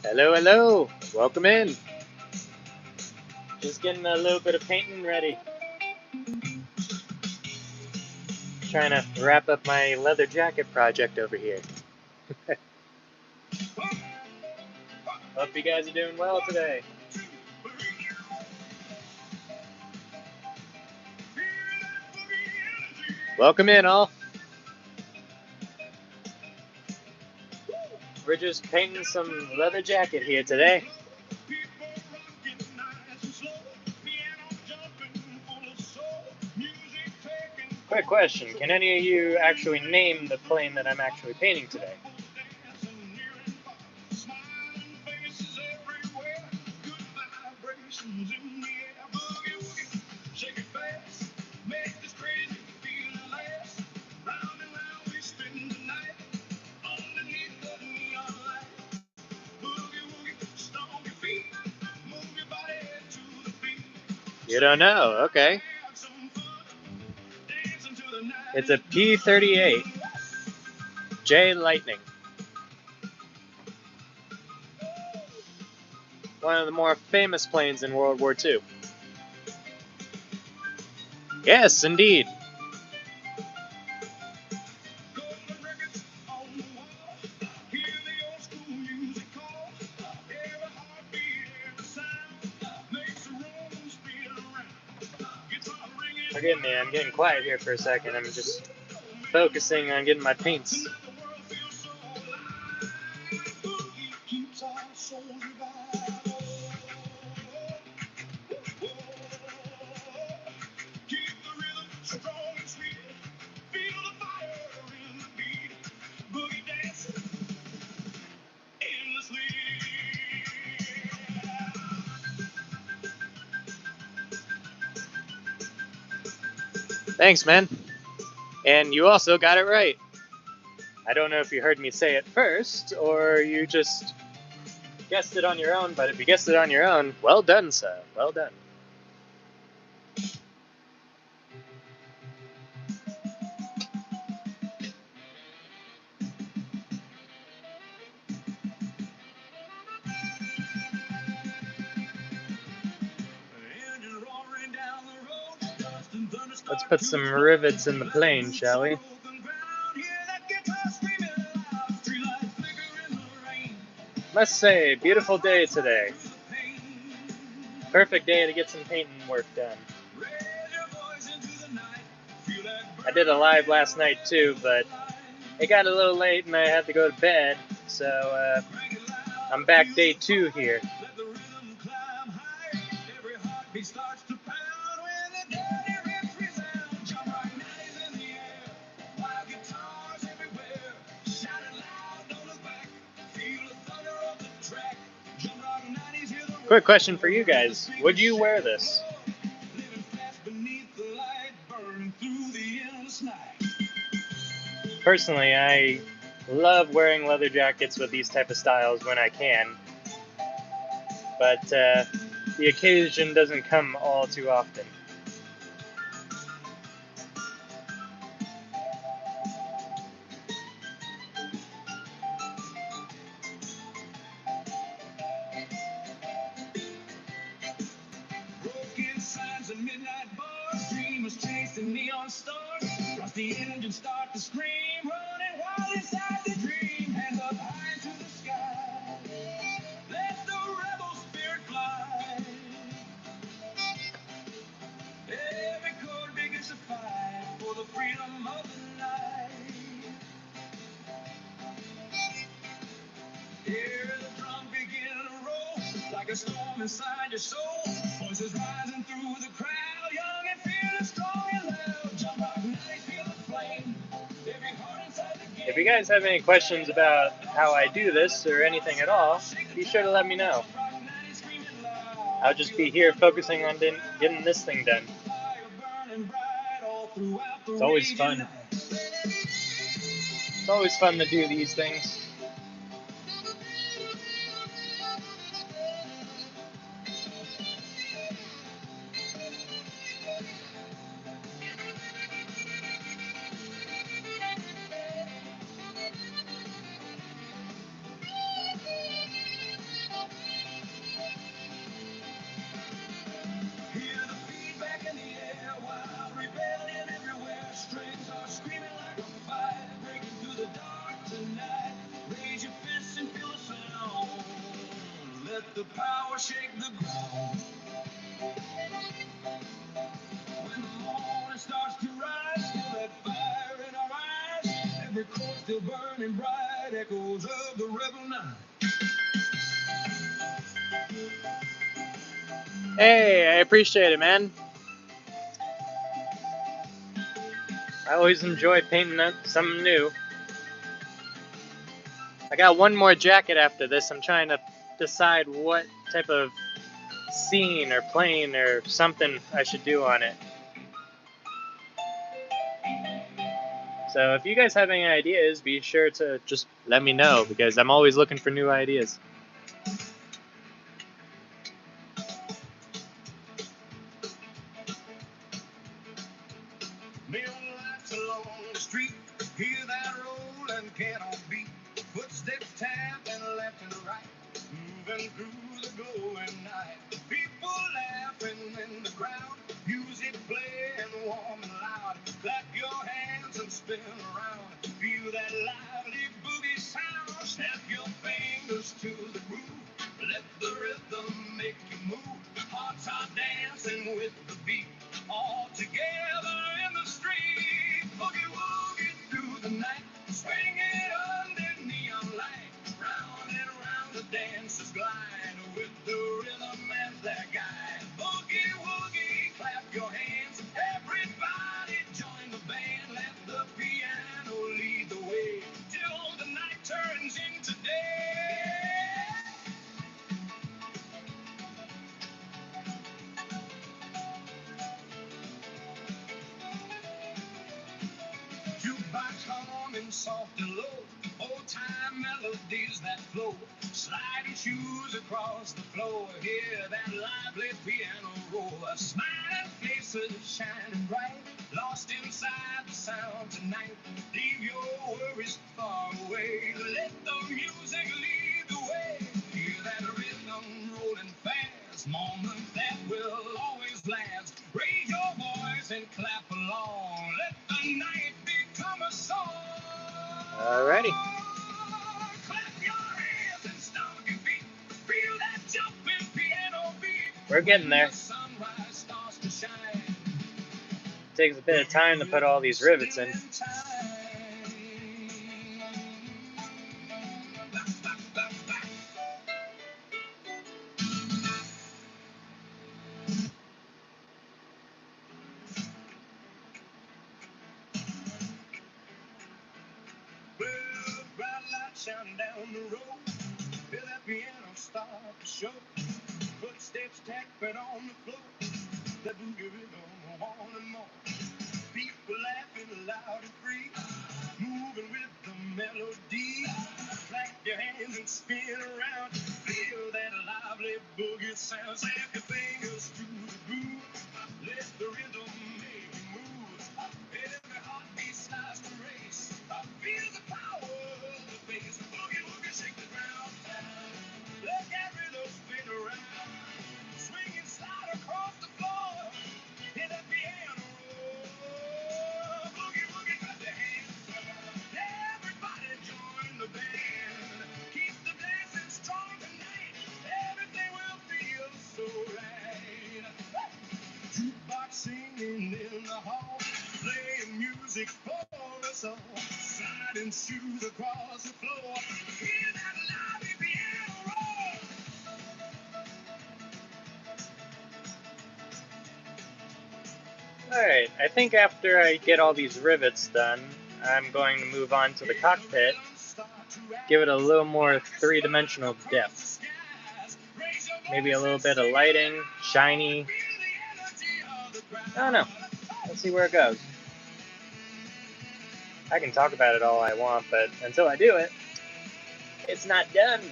Hello, hello. Welcome in. Just getting a little bit of painting ready. Trying to wrap up my leather jacket project over here. Hope you guys are doing well today. Welcome in, all. We're just painting some leather jacket here today. Quick question, can any of you actually name the plane that I'm actually painting today? You don't know, okay. It's a P-38 J Lightning. One of the more famous planes in World War II. Yes, indeed. Forgive me, I'm getting quiet here for a second. I'm just focusing on getting my paints. Thanks, man. And you also got it right. I don't know if you heard me say it first, or you just guessed it on your own, but if you guessed it on your own, well done, sir. Well done. Let's put some rivets in the plane, shall we? Must say, beautiful day today. Perfect day to get some painting work done. I did a live last night too, but it got a little late and I had to go to bed, so I'm back day 2 here. Quick question for you guys. Would you wear this? Personally, I love wearing leather jackets with these type of styles when I can, but the occasion doesn't come all too often. The engine start to scream, running wild inside the dream, hands up high to the sky. Let the rebel spirit fly. Every chord begins to fight for the freedom of the night. Hear the drum begin to roll like a storm inside your soul. Voices rising through the crowd, young and fearless, strong and loud. Jump rock night, feel the flame. If you guys have any questions about how I do this or anything at all, be sure to let me know. I'll just be here focusing on getting this thing done. It's always fun. It's always fun to do these things. power shake the ground. When the morning starts to rise, feel that fire in our eyes. Every coal still burning bright, echoes of the rebel night. Hey, I appreciate it, man. I always enjoy painting something new. I got one more jacket after this. I'm trying to decide what type of scene or plane or something I should do on it. So if you guys have any ideas, be sure to just let me know, because I'm always looking for new ideas. Neon lights along the street, hear that rolling cannon beat. Footsteps tapping left and right, moving through the glowing night. People laughing in the crowd, music playing warm and loud. Clap your hands and spin around, feel that lively boogie sound. Snap your fingers to the groove, let the rhythm make you move. Hearts are dancing with the beat, all together in the street. Boogie woogie through the night, swinging under neon light. Round and round the dancers glide, with the rhythm as their guide. Boogie woogie, clap your hands, everybody join the band. Let the piano lead the way, till the night turns into day. Jukebox humming soft and low, old time melodies that flow. Slide your shoes across the floor, hear that lively piano roll. Smiling faces shining bright, lost inside the sound tonight. Leave your worries far away, let the music lead the way. Hear that rhythm rolling fast, moment that will always last. Raise your voice and clap along, let the night become a song. Alrighty. Clap your hands and stomp your feet, feel that jumping piano beat. We're getting there. When the sunrise starts to shine, Takes a bit of time to put all these rivets in. Well, bright light shining down the road, feel that piano start to show. Footsteps tapping on the floor, the boogie rhythm on and more. People laughing loud and free, moving with the melody. Clap your hands and spin around, feel that lively boogie sound. Snap your fingers to the groove, let the rhythm make you move. Every heartbeat starts to race, feel the power of the bass. Boogie woogie shake the ground, let that rhythm spin around. Swing and slide across the floor, hit that piano roll. Boogie woogie, clap your hands, everybody join the band. Keep the dancing strong tonight, everything will feel so right. Jukebox singing in the hall, playing music for us all. Sliding shoes across the floor, hear that lively piano roll. Alright, I think after I get all these rivets done, I'm going to move on to the cockpit, give it a little more three-dimensional depth. Maybe a little bit of lighting, shiny. I don't know. Let's see where it goes. I can talk about it all I want, but until I do it, it's not done.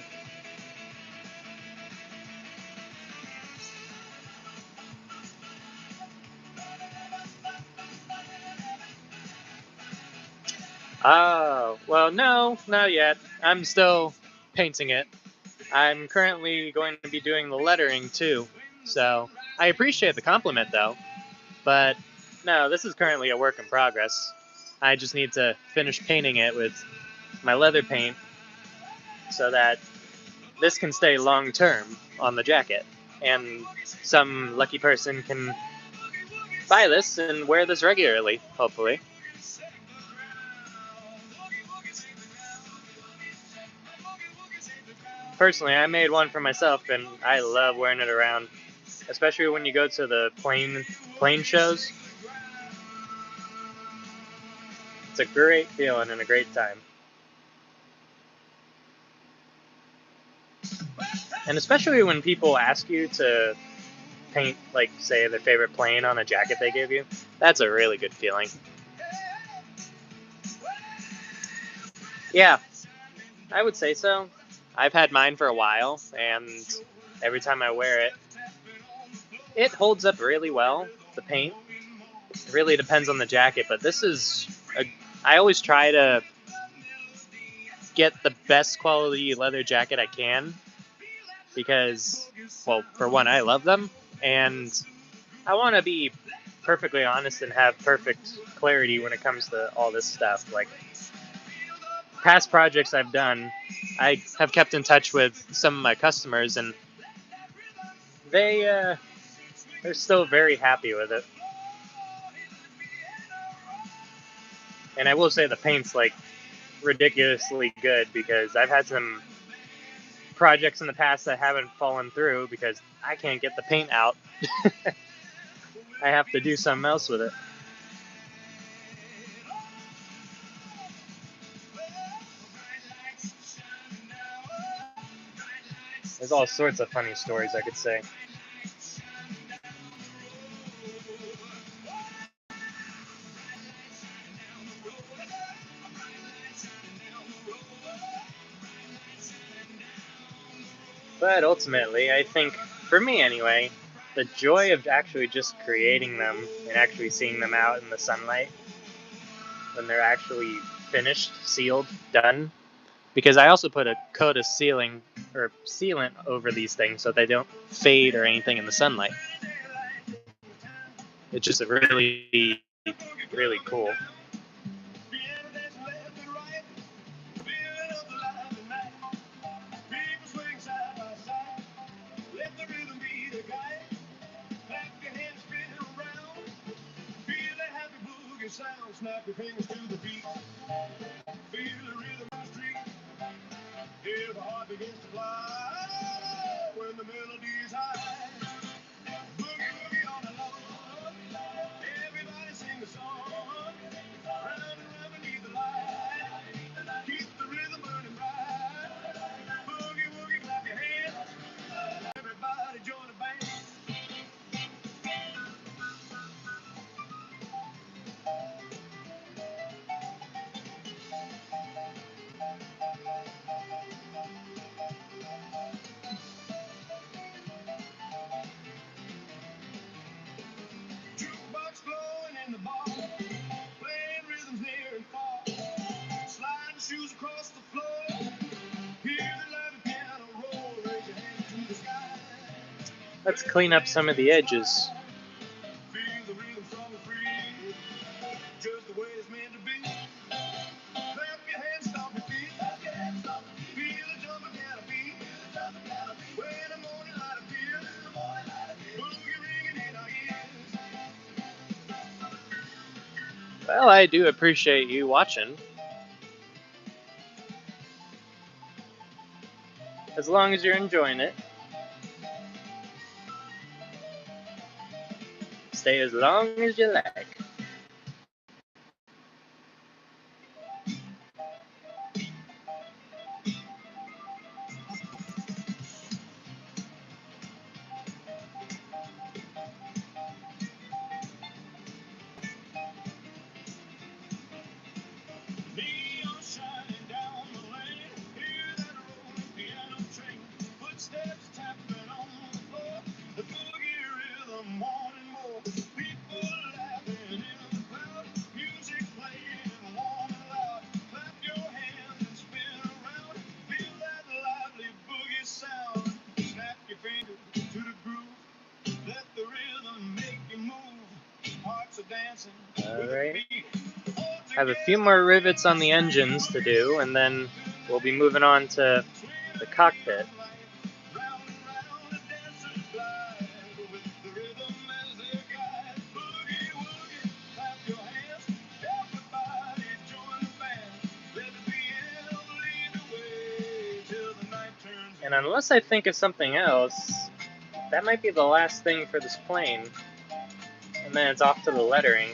Oh, well, no, not yet. I'm still painting it. I'm currently going to be doing the lettering too, so I appreciate the compliment though, but no, this is currently a work in progress. I just need to finish painting it with my leather paint so that this can stay long term on the jacket, and some lucky person can buy this and wear this regularly, hopefully. Personally, I made one for myself, and I love wearing it around, especially when you go to the plane shows. It's a great feeling and a great time. And especially when people ask you to paint, like, say, their favorite plane on a jacket they give you, that's a really good feeling. Yeah, I would say so. I've had mine for a while, and every time I wear it, it holds up really well, the paint. It really depends on the jacket, but this is I always try to get the best quality leather jacket I can because, well, for one, I love them, and I want to be perfectly honest and have perfect clarity when it comes to all this stuff. Like, past projects I've done, I have kept in touch with some of my customers, and they're still very happy with it. And I will say the paint's like ridiculously good because I've had some projects in the past that haven't fallen through because I can't get the paint out. I have to do something else with it. There's all sorts of funny stories I could say. But ultimately, I think, for me anyway, the joy of actually just creating them and actually seeing them out in the sunlight when they're actually finished, sealed, done. Because I also put a coat of sealant over these things so they don't fade or anything in the sunlight. It's just really, really cool. Snap your fingers to the beat. Feel the rhythm of the street. Hear the heart begins to fly when the melody is high. Boogie woogie on the lawn. Everybody sing the song. Round and round beneath the light. Keep the rhythm burning bright. Boogie woogie, clap your hands. Everybody join the band. Jukebox blowing in the bar, playing rhythms near and far, sliding shoes across the floor. Hear the live piano roll, raise your hands to the sky. Let's clean up some of the edges. Feel the rhythm strong and free, just the way it's meant to be. Clap your hands, stomp your feet. Feel the jumping piano beat. When the morning light appears, boogie ringing in our ears. Well, I do appreciate you watching. As long as you're enjoying it. Stay as long as you like. Neon shining down the lane, hear that rolling piano train, footsteps tapping on the floor, the boogie rhythm wanting more, people laughing in the crowd, music playing warm and loud, clap your hands and spin around, feel that lively boogie sound, snap your fingers to the groove, let the rhythm make you move, hearts are dancing with the Alright. beat. I have a few more rivets on the engines to do, and then we'll be moving on to the cockpit. And unless I think of something else, that might be the last thing for this plane. And then it's off to the lettering.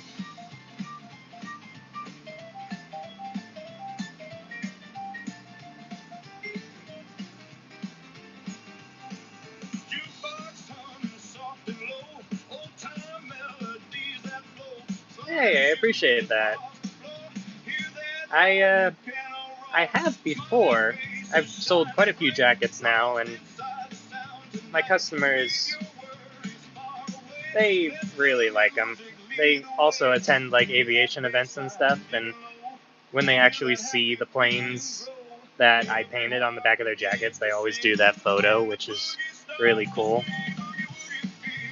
Hey, I appreciate that. I have before. I've sold quite a few jackets now, and my customers, they really like them. They also attend like aviation events and stuff, and when they actually see the planes that I painted on the back of their jackets, they always do that photo, which is really cool.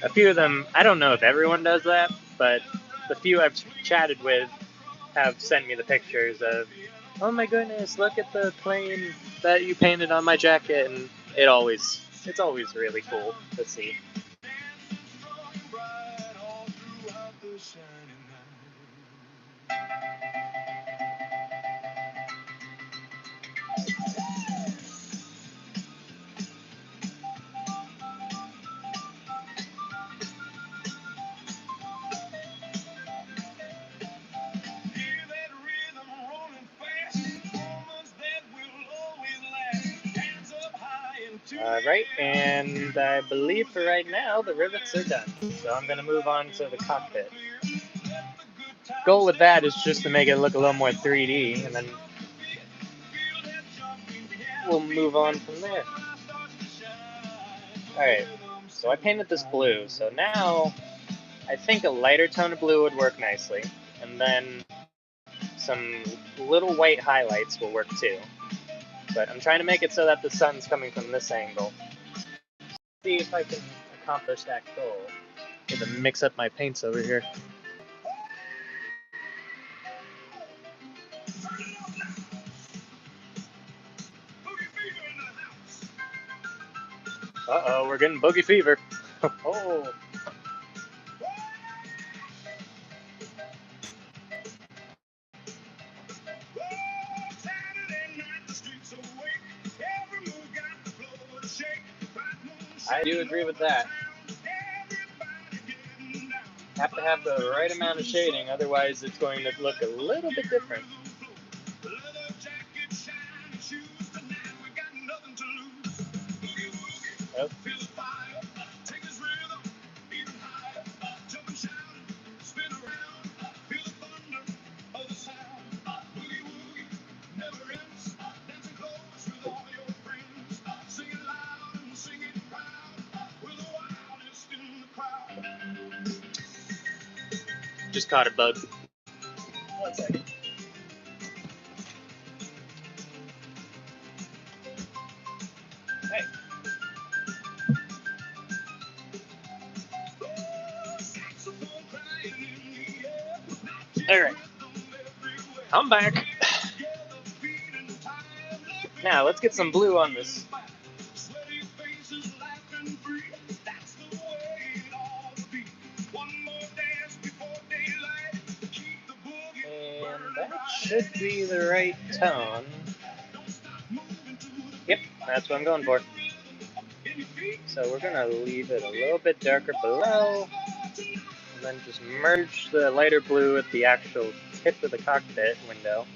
A few of them, I don't know if everyone does that, but the few I've chatted with have sent me the pictures of, oh my goodness, look at the plane that you painted on my jacket, and it's always really cool to see. Right, and I believe for right now the rivets are done, so I'm going to move on to the cockpit. Goal with that is just to make it look a little more 3D, and then we'll move on from there. Alright, so I painted this blue, so now I think a lighter tone of blue would work nicely, and then some little white highlights will work too. But I'm trying to make it so that the sun's coming from this angle. See if I can accomplish that goal. I'm gonna mix up my paints over here. Uh-oh, we're getting boogie fever. Oh. I do agree with that. Have to have the right amount of shading, otherwise it's going to look a little bit different. Oh. Just caught a bug. 1 second. Hey. Alright. I'm back. Now, let's get some blue on this. And that should be the right tone. Yep, that's what I'm going for. So we're going to leave it a little bit darker below, and then just merge the lighter blue at the actual tip of the cockpit window.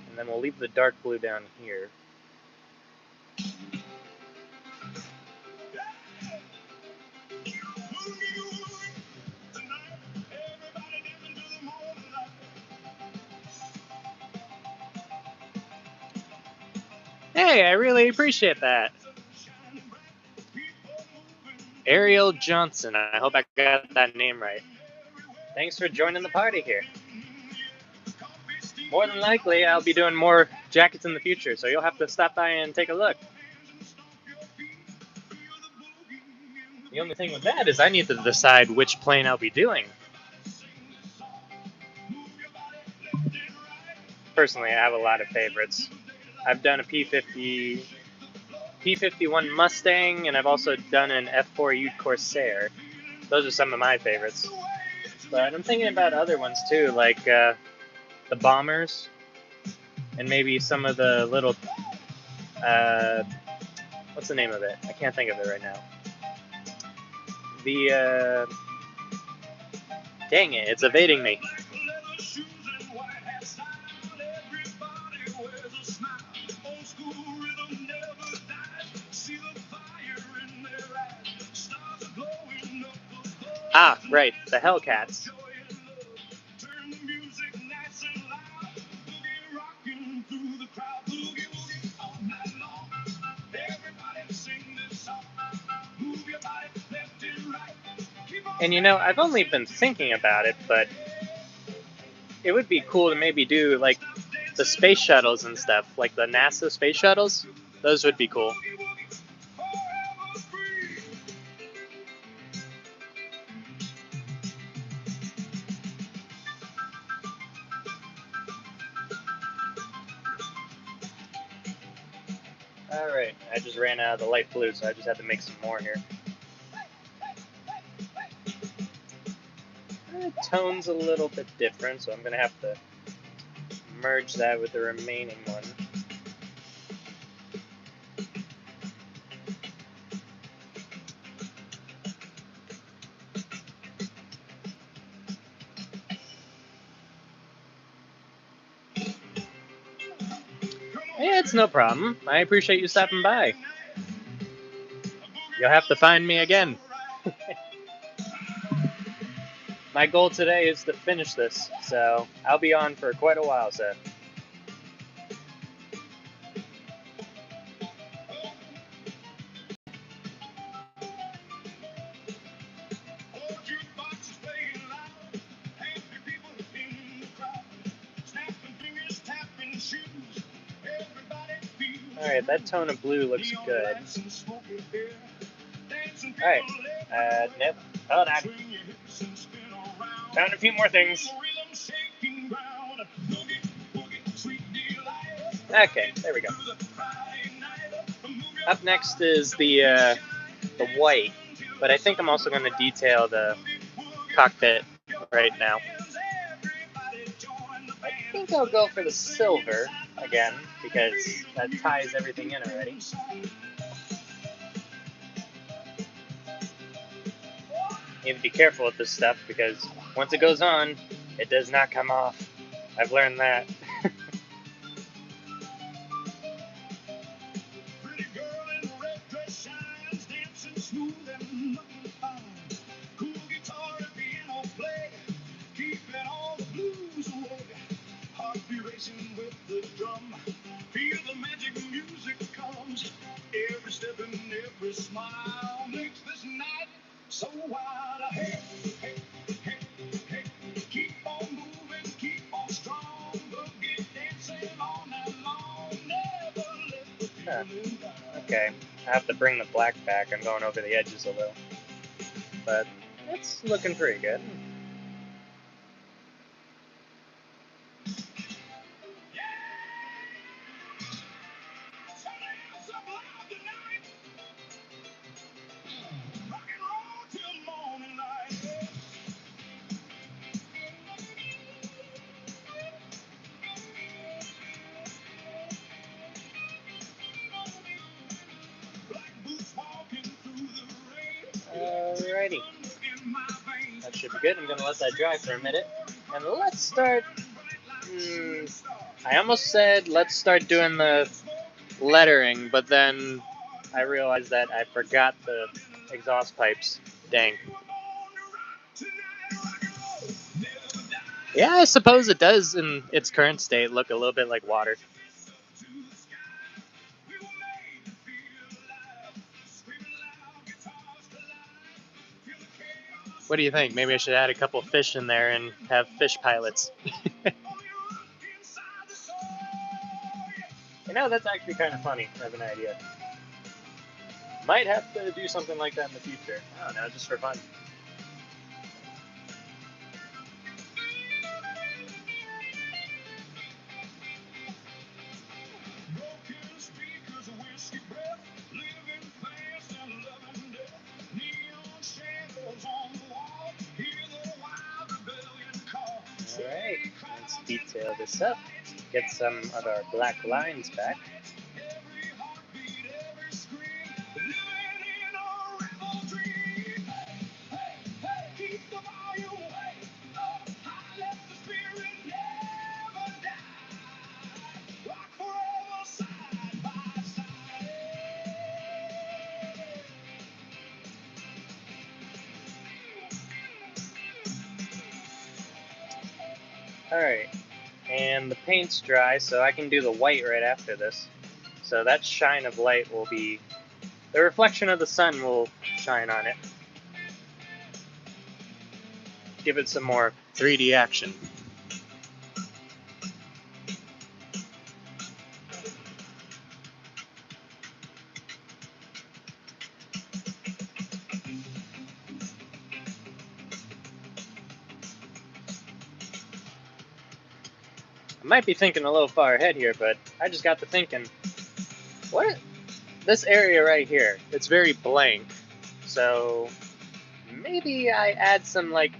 And then we'll leave the dark blue down here. Hey, I really appreciate that. Ariel Johnson, I hope I got that name right. Thanks for joining the party here. More than likely, I'll be doing more jackets in the future, so you'll have to stop by and take a look. The only thing with that is I need to decide which plane I'll be doing. Personally, I have a lot of favorites. I've done a P-51 Mustang, and I've also done an F-4U Corsair. Those are some of my favorites. But I'm thinking about other ones too, like the bombers, and maybe some of the little What's the name of it? I can't think of it right now. The dang it, it's evading me. Ah, right, the Hellcats. And you know, I've only been thinking about it, but it would be cool to maybe do like the space shuttles and stuff, like the NASA space shuttles. Those would be cool. Alright, I just ran out of the light blue, so I just had to make some more here. The tone's a little bit different, so I'm going to have to merge that with the remaining one. Yeah, it's no problem. I appreciate you stopping by. You'll have to find me again. My goal today is to finish this, so I'll be on for quite a while, so. Alright, that tone of blue looks good. Alright, nope, hold on. Found a few more things. Okay, there we go. Up next is the white, but I think I'm also going to detail the cockpit right now. I think I'll go for the silver again, because that ties everything in already. You have to be careful with this stuff, because once it goes on, it does not come off. I've learned that. So wild, hey, hey, hey, hey, keep on moving, keep on strong, boogie dancing all night long, never let the feeling down. Okay, I have to bring the black back. I'm going over the edges a little, but it's looking pretty good. Alrighty, that should be good. I'm going to let that dry for a minute, and let's start. I almost said let's start doing the lettering, but then I realized that I forgot the exhaust pipes. Dang. Yeah, I suppose it does in its current state look a little bit like water. What do you think? Maybe I should add a couple fish in there and have fish pilots. You know, that's actually kind of funny. I have an idea. Might have to do something like that in the future. I don't know, just for fun. Alright, let's detail this up. Get some of our black lines back. Alright, and the paint's dry, so I can do the white right after this. So that shine of light will be, the reflection of the sun will shine on it. Give it some more 3D action. I might be thinking a little far ahead here, but I just got to thinking, what? This area right here, it's very blank. So maybe I add some like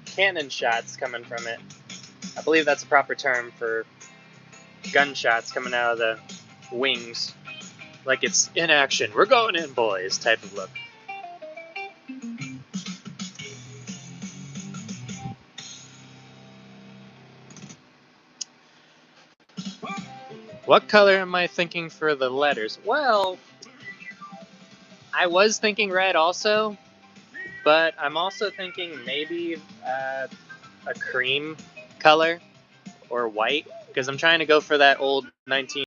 cannon shots coming from it. I believe that's a proper term for gunshots coming out of the wings. Like it's in action. We're going in, boys, type of look. What color am I thinking for the letters? Well, I was thinking red also, but I'm also thinking maybe a cream color or white, because I'm trying to go for that old 19